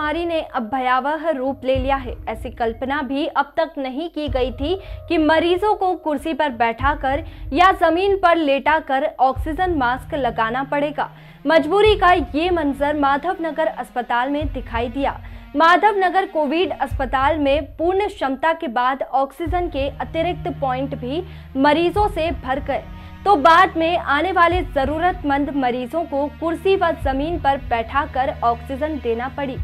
महामारी ने अब भयावह रूप ले लिया है। ऐसी कल्पना भी अब तक नहीं की गई थी कि मरीजों को कुर्सी पर बैठाकर या जमीन पर लेटाकर ऑक्सीजन मास्क लगाना पड़ेगा। मजबूरी का ये मंजर माधवनगर अस्पताल में दिखाई दिया। माधवनगर कोविड अस्पताल में पूर्ण क्षमता के बाद ऑक्सीजन के अतिरिक्त पॉइंट भी मरीजों से भर गए, तो बाद में आने वाले जरूरतमंद मरीजों को कुर्सी व जमीन पर बैठाकर ऑक्सीजन देना पड़ी।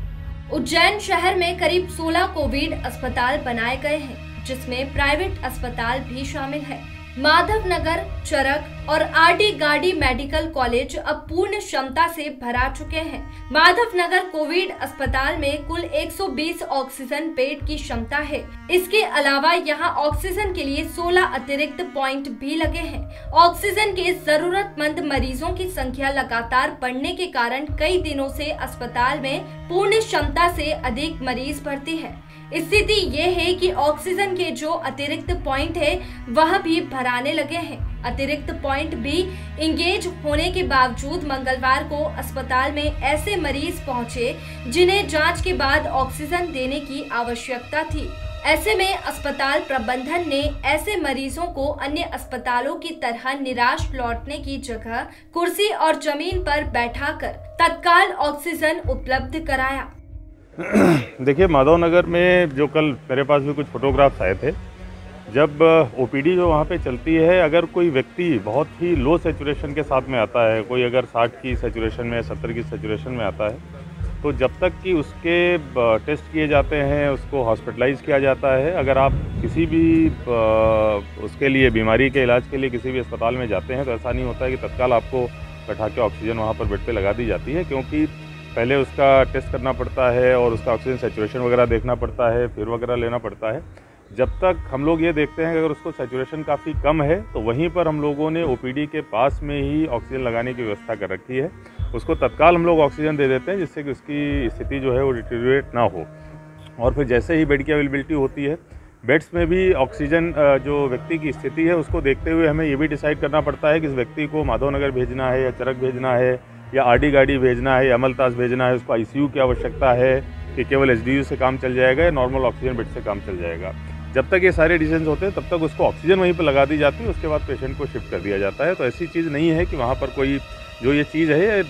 उज्जैन शहर में करीब 16 कोविड अस्पताल बनाए गए हैं, जिसमें प्राइवेट अस्पताल भी शामिल है। माधवनगर, चरक और आरडी गार्डी मेडिकल कॉलेज अब पूर्ण क्षमता से भरा चुके हैं। माधवनगर कोविड अस्पताल में कुल 120 ऑक्सीजन बेड की क्षमता है। इसके अलावा यहां ऑक्सीजन के लिए 16 अतिरिक्त पॉइंट भी लगे हैं। ऑक्सीजन के जरूरतमंद मरीजों की संख्या लगातार बढ़ने के कारण कई दिनों से अस्पताल में पूर्ण क्षमता से अधिक मरीज भर्ती है। स्थिति ये है कि ऑक्सीजन के जो अतिरिक्त पॉइंट है वह भी भराने लगे हैं। अतिरिक्त पॉइंट भी इंगेज होने के बावजूद मंगलवार को अस्पताल में ऐसे मरीज पहुंचे जिन्हें जांच के बाद ऑक्सीजन देने की आवश्यकता थी। ऐसे में अस्पताल प्रबंधन ने ऐसे मरीजों को अन्य अस्पतालों की तरह निराश लौटने की जगह कुर्सी और जमीन पर बैठाकर तत्काल ऑक्सीजन उपलब्ध कराया। देखिए, माधवनगर में जो कल मेरे पास भी कुछ फोटोग्राफ्स आए थे, जब ओपीडी जो वहाँ पे चलती है, अगर कोई व्यक्ति बहुत ही लो सैचुरेशन के साथ में आता है, कोई अगर 60 की सैचुरेशन में 70 की सैचुरेशन में आता है, तो जब तक कि उसके टेस्ट किए जाते हैं, उसको हॉस्पिटलाइज किया जाता है। अगर आप किसी भी उसके लिए बीमारी के इलाज के लिए किसी भी अस्पताल में जाते हैं तो ऐसा नहीं होता है कि तत्काल आपको बैठा के ऑक्सीजन वहाँ पर बेड पे लगा दी जाती है, क्योंकि पहले उसका टेस्ट करना पड़ता है और उसका ऑक्सीजन सैचुरेशन वगैरह देखना पड़ता है, फिर वगैरह लेना पड़ता है। जब तक हम लोग ये देखते हैं कि अगर उसको सैचुरेशन काफ़ी कम है तो वहीं पर हम लोगों ने ओपीडी के पास में ही ऑक्सीजन लगाने की व्यवस्था कर रखी है। उसको तत्काल हम लोग ऑक्सीजन दे देते हैं, जिससे कि उसकी स्थिति जो है वो डिटेरियोरेट ना हो। और फिर जैसे ही बेड की अवेलेबिलिटी होती है, बेड्स में भी ऑक्सीजन जो व्यक्ति की स्थिति है उसको देखते हुए हमें ये भी डिसाइड करना पड़ता है कि इस व्यक्ति को माधवनगर भेजना है या चरक भेजना है या आरडी गार्डी भेजना है या अमलताज भेजना है, उसको आईसीयू की आवश्यकता है कि केवल एसडीयू से काम चल जाएगा या नॉर्मल ऑक्सीजन बेड से काम चल जाएगा। जब तक ये सारे डिसीजन होते हैं तब तक उसको ऑक्सीजन वहीं पर लगा दी जाती है, उसके बाद पेशेंट को शिफ्ट कर दिया जाता है। तो ऐसी चीज़ नहीं है कि वहाँ पर कोई जो ये चीज़ है,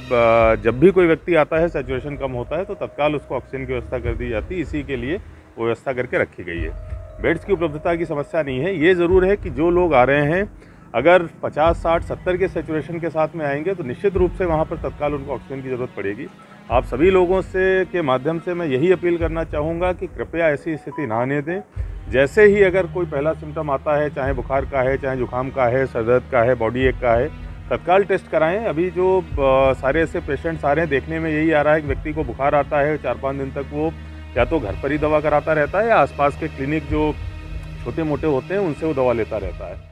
जब भी कोई व्यक्ति आता है सैचुरेशन कम होता है तो तत्काल उसको ऑक्सीजन की व्यवस्था कर दी जाती है। इसी के लिए वो व्यवस्था करके रखी गई है। बेड्स की उपलब्धता की समस्या नहीं है। ये ज़रूर है कि जो लोग आ रहे हैं अगर 50, 60, 70 के सैचुरेशन के साथ में आएंगे तो निश्चित रूप से वहाँ पर तत्काल उनको ऑक्सीजन की ज़रूरत पड़ेगी। आप सभी लोगों से के माध्यम से मैं यही अपील करना चाहूँगा कि कृपया ऐसी स्थिति ना आने दें। जैसे ही अगर कोई पहला सिम्टम आता है, चाहे बुखार का है, चाहे जुकाम का है, सर दर्द का है, बॉडी एक का है, तत्काल टेस्ट कराएं। अभी जो सारे ऐसे पेशेंट्स आ रहे हैं, देखने में यही आ रहा है कि व्यक्ति को बुखार आता है, 4-5 दिन तक वो या तो घर पर ही दवा कराता रहता है या आसपास के क्लिनिक जो छोटे मोटे होते हैं उनसे वो दवा लेता रहता है।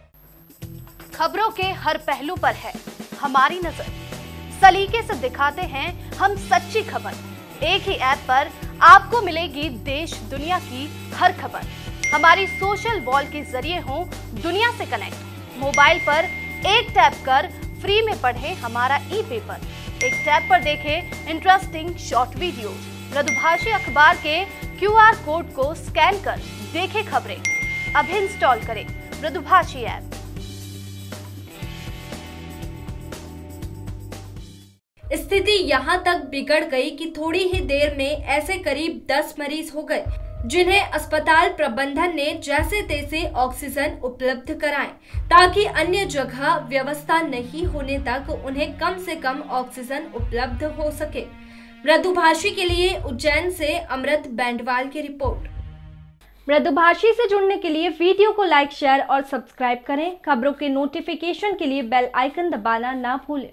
खबरों के हर पहलू पर है हमारी नजर। सलीके से दिखाते हैं हम सच्ची खबर। एक ही ऐप पर आपको मिलेगी देश दुनिया की हर खबर। हमारी सोशल वॉल के जरिए हो दुनिया से कनेक्ट। मोबाइल पर एक टैप कर फ्री में पढ़ें हमारा ई-पेपर। एक टैप पर देखें इंटरेस्टिंग शॉर्ट वीडियो। मृदुभाषी अखबार के QR कोड को स्कैन कर देखें खबरें। अभी इंस्टॉल करें मृदुभाषी ऐप। स्थिति यहाँ तक बिगड़ गई कि थोड़ी ही देर में ऐसे करीब 10 मरीज हो गए जिन्हें अस्पताल प्रबंधन ने जैसे तैसे ऑक्सीजन उपलब्ध कराए, ताकि अन्य जगह व्यवस्था नहीं होने तक उन्हें कम से कम ऑक्सीजन उपलब्ध हो सके। मृदुभाषी के लिए उज्जैन से अमृत बैंडवाल की रिपोर्ट। मृदुभाषी से जुड़ने के लिए वीडियो को लाइक, शेयर और सब्सक्राइब करें। खबरों के नोटिफिकेशन के लिए बेल आइकन दबाना ना भूलें।